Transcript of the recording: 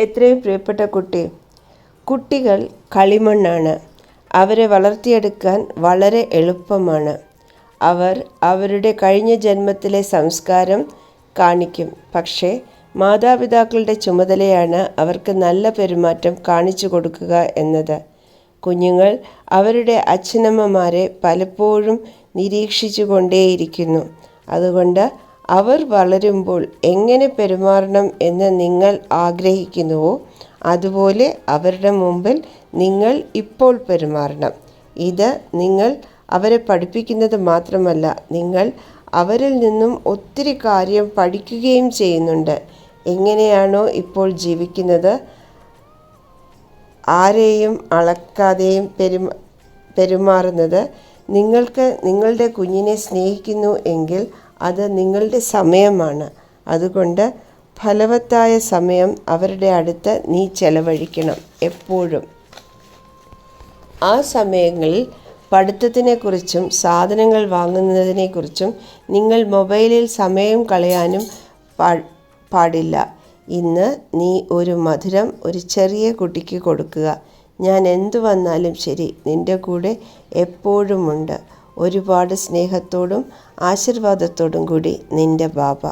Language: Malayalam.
എത്രയും പ്രിയപ്പെട്ട കുട്ടി, കുട്ടികൾ കളിമണ്ണാണ്. അവരെ വളർത്തിയെടുക്കാൻ വളരെ എളുപ്പമാണ്. അവർ അവരുടെ കഴിഞ്ഞ ജന്മത്തിലെ സംസ്കാരം കാണിക്കും. പക്ഷേ മാതാപിതാക്കളുടെ ചുമതലയാണ് അവർക്ക് നല്ല പെരുമാറ്റം കാണിച്ചു കൊടുക്കുക എന്നത്. കുഞ്ഞുങ്ങൾ അവരുടെ അച്ഛനമ്മമാരെ പലപ്പോഴും നിരീക്ഷിച്ചു കൊണ്ടേയിരിക്കുന്നു. അതുകൊണ്ട് അവർ വളരുമ്പോൾ എങ്ങനെ പെരുമാറണം എന്ന് നിങ്ങൾ ആഗ്രഹിക്കുന്നുവോ അതുപോലെ അവരുടെ മുമ്പിൽ നിങ്ങൾ ഇപ്പോൾ പെരുമാറണം. ഇത് നിങ്ങൾ അവരെ പഠിപ്പിക്കുന്നത് മാത്രമല്ല, നിങ്ങൾ അവരിൽ നിന്നും ഒത്തിരി കാര്യം പഠിക്കുകയും ചെയ്യുന്നുണ്ട്. എങ്ങനെയാണോ ഇപ്പോൾ ജീവിക്കുന്നത്, ആരെയും അളക്കാതെയും പെരുമാറുന്നത്, നിങ്ങൾക്ക് നിങ്ങളുടെ കുഞ്ഞിനെ സ്നേഹിക്കുന്നു എങ്കിൽ അത് നിങ്ങളുടെ സമയമാണ്. അതുകൊണ്ട് ഫലവത്തായ സമയം അവരുടെ അടുത്ത് നീ ചെലവഴിക്കണം എപ്പോഴും. ആ സമയങ്ങളിൽ പഠിത്തത്തിനെക്കുറിച്ചും സാധനങ്ങൾ വാങ്ങുന്നതിനെക്കുറിച്ചും നിങ്ങൾ മൊബൈലിൽ സമയം കളയാനും പാടില്ല. ഇന്ന് നീ ഒരു മധുരം ഒരു ചെറിയ കുട്ടിക്ക് കൊടുക്കുക. ഞാൻ എന്തു വന്നാലും ശരി, നിൻ്റെ കൂടെ എപ്പോഴുമുണ്ട്. ഒരുപാട് സ്നേഹത്തോടും ആശീർവാദത്തോടും കൂടി നിൻ്റെ ബാബ.